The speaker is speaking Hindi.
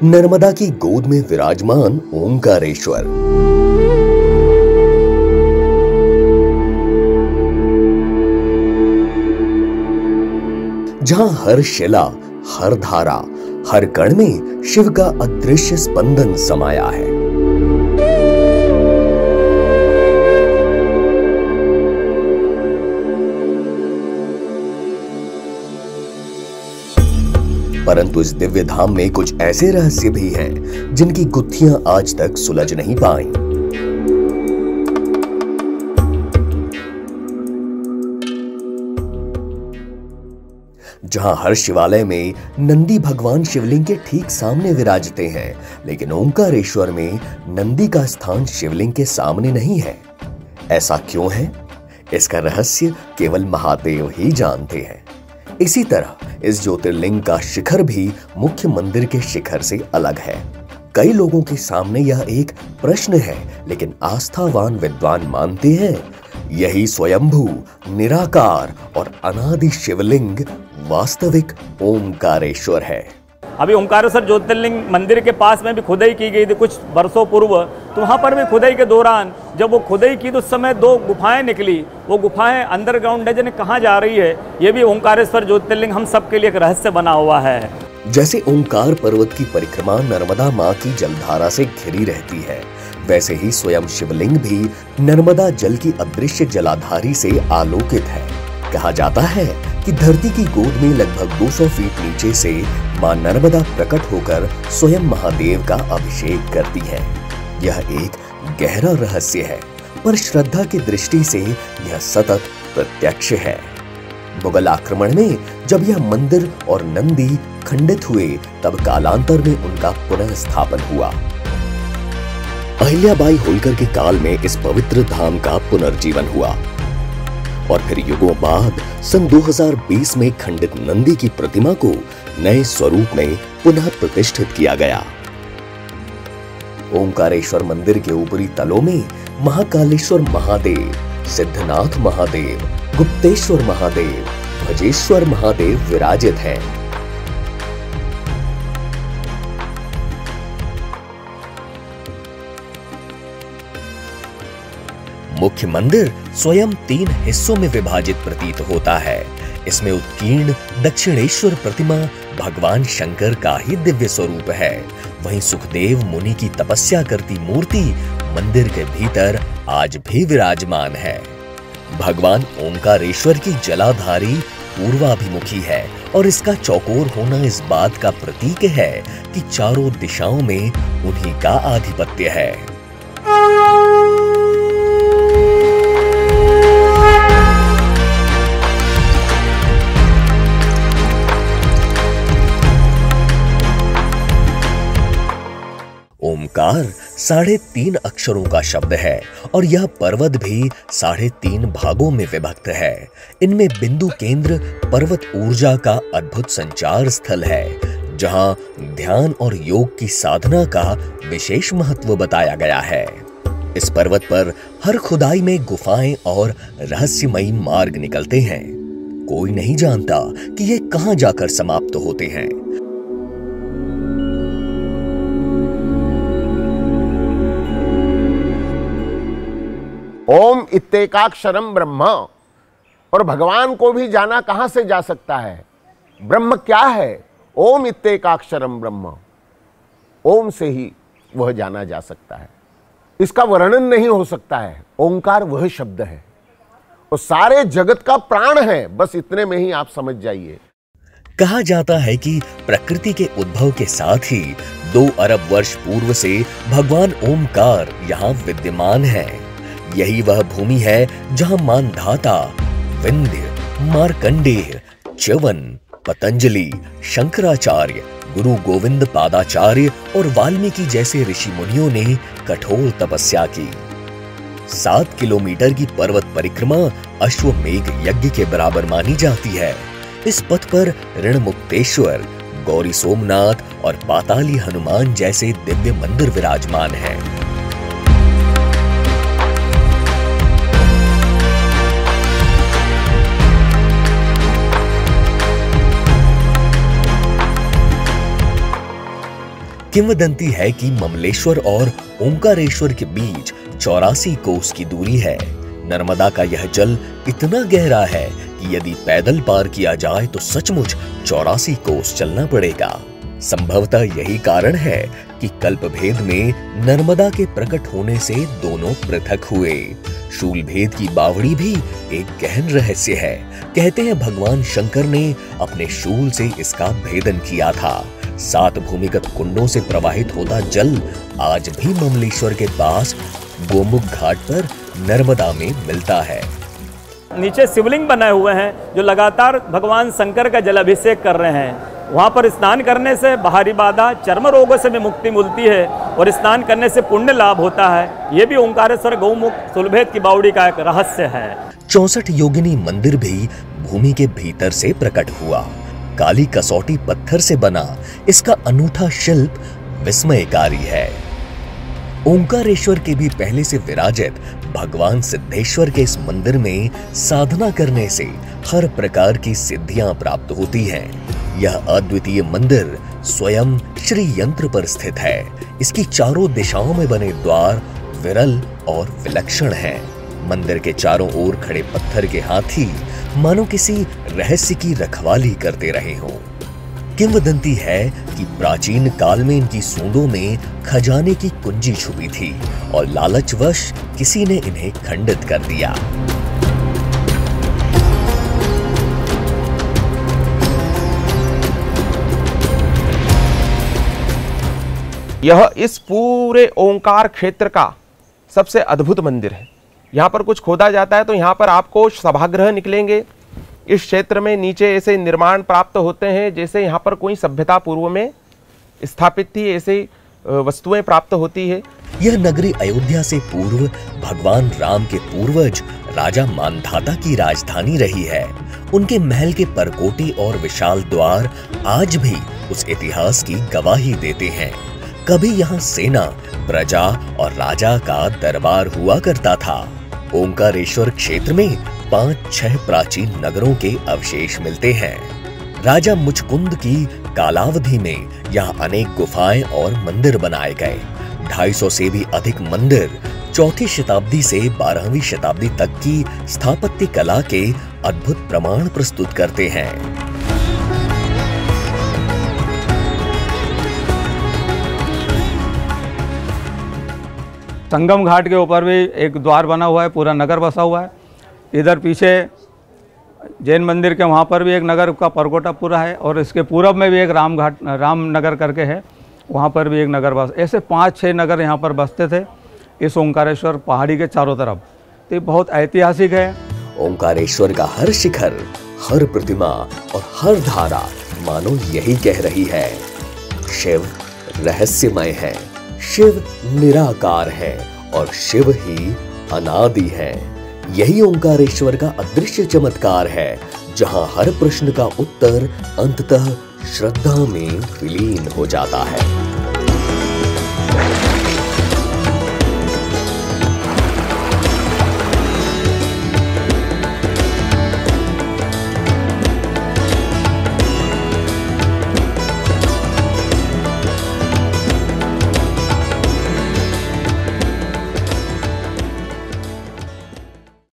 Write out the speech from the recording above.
नर्मदा की गोद में विराजमान ओंकारेश्वर। जहां हर शिला, हर धारा, हर कण में शिव का अदृश्य स्पंदन समाया है। परंतु इस दिव्य धाम में कुछ ऐसे रहस्य भी हैं जिनकी गुत्थियां आज तक सुलझ नहीं पाई। जहां हर शिवालय में नंदी भगवान शिवलिंग के ठीक सामने विराजते हैं, लेकिन ओंकारेश्वर में नंदी का स्थान शिवलिंग के सामने नहीं है। ऐसा क्यों है? इसका रहस्य केवल महादेव ही जानते हैं। इसी तरह इस ज्योतिर्लिंग का शिखर भी मुख्य मंदिर के शिखर से अलग है। कई लोगों के सामने यह एक प्रश्न है, लेकिन आस्थावान विद्वान मानते हैं यही स्वयंभू, निराकार और अनादि शिवलिंग वास्तविक ओंकारेश्वर है। अभी ओंकारेश्वर ज्योतिर्लिंग मंदिर के पास में भी खुदाई की गई थी कुछ वर्षों पूर्व। तो वहाँ पर भी खुदाई के दौरान जब वो खुदाई की तो उस समय दो गुफाएं निकली। वो गुफाएं अंडरग्राउंड है, जिन्हें कहाँ जा रही है, ये भी ओंकारेश्वर ज्योतिर्लिंग हम सबके लिए एक रहस्य बना हुआ है। जैसे ओंकार पर्वत की परिक्रमा नर्मदा माँ की जलधारा से घिरी रहती है, वैसे ही स्वयं शिवलिंग भी नर्मदा जल की अदृश्य जलाधारी से आलोकित है। कहा जाता है कि धरती की गोद में लगभग 200 फीट नीचे से मां नर्मदा प्रकट होकर स्वयं महादेव का अभिषेक करती है। यह एक गहरा रहस्य है, पर श्रद्धा की दृष्टि से यह सतत प्रत्यक्ष है। मुगल आक्रमण में जब यह मंदिर और नंदी खंडित हुए, तब कालांतर में उनका पुनः स्थापन हुआ। अहिल्याबाई होलकर के काल में इस पवित्र धाम का पुनर्जीवन हुआ और फिर युगों बाद सन 2020 में खंडित नंदी की प्रतिमा को नए स्वरूप में पुनः प्रतिष्ठित किया गया। ओंकारेश्वर मंदिर के ऊपरी तलों में महाकालेश्वर महादेव, सिद्धनाथ महादेव, गुप्तेश्वर महादेव, भजेश्वर महादेव विराजित हैं। मुख्य मंदिर स्वयं 3 हिस्सों में विभाजित प्रतीत होता है। इसमें उत्कीर्ण दक्षिणेश्वर प्रतिमा भगवान शंकर का ही दिव्य स्वरूप है। वहीं सुखदेव मुनि की तपस्या करती मूर्ति मंदिर के भीतर आज भी विराजमान है। भगवान ओंकारेश्वर की जलाधारी पूर्वाभिमुखी है और इसका चौकोर होना इस बात का प्रतीक है कि चारों दिशाओं में उन्हीं का आधिपत्य है। ओमकार 3.5 अक्षरों का शब्द है और यह पर्वत भी 3.5 भागों में विभक्त है। इनमें बिंदु केंद्र पर्वत ऊर्जा का अद्भुत संचार स्थल है, जहां ध्यान और योग की साधना का विशेष महत्व बताया गया है। इस पर्वत पर हर खुदाई में गुफाएं और रहस्यमयी मार्ग निकलते हैं। कोई नहीं जानता कि ये कहां जाकर समाप्त होते हैं। ओम इत्येकाक्षरम ब्रह्म। और भगवान को भी जाना कहां से जा सकता है? ब्रह्म क्या है? ओम इत्येकाक्षरम ब्रह्म। ओम से ही वह जाना जा सकता है। इसका वर्णन नहीं हो सकता है। ओंकार वह शब्द है और सारे जगत का प्राण है। बस इतने में ही आप समझ जाइए। कहा जाता है कि प्रकृति के उद्भव के साथ ही 2 अरब वर्ष पूर्व से भगवान ओमकार यहाँ विद्यमान है। यही वह भूमि है जहां मानधाता, विंध्य, मार्कंडेय, च्यवन, पतंजलि, शंकराचार्य, गुरु गोविंद पादाचार्य और वाल्मीकि जैसे ऋषि मुनियों ने कठोर तपस्या की। 7 किलोमीटर की पर्वत परिक्रमा अश्वमेघ यज्ञ के बराबर मानी जाती है। इस पथ पर ऋणमुक्तेश्वर, गौरी सोमनाथ और पाताली हनुमान जैसे दिव्य मंदिर विराजमान हैं। किंवदंती है कि ममलेश्वर और ओंकारेश्वर के बीच 84 कोस की दूरी है। नर्मदा का यह जल इतना गहरा है कि यदि पैदल पार किया जाए तो सचमुच 84 कोस चलना पड़ेगा। संभवतः यही कारण है कि कल्पभेद में नर्मदा के प्रकट होने से दोनों पृथक हुए। शूलभेद की बावड़ी भी एक गहन रहस्य है। कहते हैं भगवान शंकर ने अपने शूल से इसका भेदन किया था। 7 भूमिगत कुंडों से प्रवाहित होता जल आज भी ममलेश्वर के पास गोमुख घाट पर नर्मदा में मिलता है। नीचे शिवलिंग बनाए हुए हैं जो लगातार भगवान शंकर का जलाभिषेक कर रहे हैं। वहाँ पर स्नान करने से बाहरी बाधा, चर्म रोगों से भी मुक्ति मिलती है और स्नान करने से पुण्य लाभ होता है। ये भी ओंकारेश्वर गौमुख शूलभेद की बावड़ी का एक रहस्य है। 64 योगिनी मंदिर भी भूमि के भीतर से प्रकट हुआ। काली कसौटी पत्थर से बना इसका अनूठा शिल्प विस्मयकारी है। ओंकारेश्वर के भी पहले से विराजित भगवान सिद्धेश्वर के इस मंदिर में साधना करने से हर प्रकार की सिद्धियां प्राप्त होती हैं। यह अद्वितीय मंदिर स्वयं श्री यंत्र पर स्थित है। इसकी चारों दिशाओं में बने द्वार विरल और विलक्षण हैं। मंदिर के चारों ओर खड़े पत्थर के हाथी मानो किसी रहस्य की रखवाली करते रहे हों। किंवदंती है कि प्राचीन काल में इनकी सूंडों में खजाने की कुंजी छुपी थी और लालचवश किसी ने इन्हें खंडित कर दिया। यह इस पूरे ओंकार क्षेत्र का सबसे अद्भुत मंदिर है। यहाँ पर कुछ खोदा जाता है तो यहाँ पर आपको सभागृह निकलेंगे। इस क्षेत्र में नीचे ऐसे निर्माण प्राप्त होते हैं जैसे यहाँ पर कोई सभ्यता पूर्व में स्थापित थी, ऐसे वस्तुएं प्राप्त होती है। यह नगरी अयोध्या से पूर्व भगवान राम के पूर्वज राजा मानधाता की राजधानी रही है। उनके महल के परकोटे और विशाल द्वार आज भी उस इतिहास की गवाही देते हैं। कभी यहाँ सेना, प्रजा और राजा का दरबार हुआ करता था। ओंकारेश्वर क्षेत्र में 5-6 प्राचीन नगरों के अवशेष मिलते हैं। राजा मुचकुंद की कालावधि में यहाँ अनेक गुफाएं और मंदिर बनाए गए। 250 से भी अधिक मंदिर 4वीं शताब्दी से 12वीं शताब्दी तक की स्थापत्य कला के अद्भुत प्रमाण प्रस्तुत करते हैं। संगम घाट के ऊपर भी एक द्वार बना हुआ है, पूरा नगर बसा हुआ है। इधर पीछे जैन मंदिर के वहाँ पर भी एक नगर का परकोटा पूरा है और इसके पूरब में भी एक रामनगर करके है, वहाँ पर भी एक नगर बस। ऐसे 5-6 नगर यहाँ पर बसते थे इस ओंकारेश्वर पहाड़ी के चारों तरफ। तो ये बहुत ऐतिहासिक है। ओंकारेश्वर का हर शिखर, हर प्रतिमा और हर धारा मानो यही कह रही है, शिव रहस्यमय है, शिव निराकार है और शिव ही अनादि है। यही ओंकारेश्वर का अदृश्य चमत्कार है, जहां हर प्रश्न का उत्तर अंततः श्रद्धा में विलीन हो जाता है।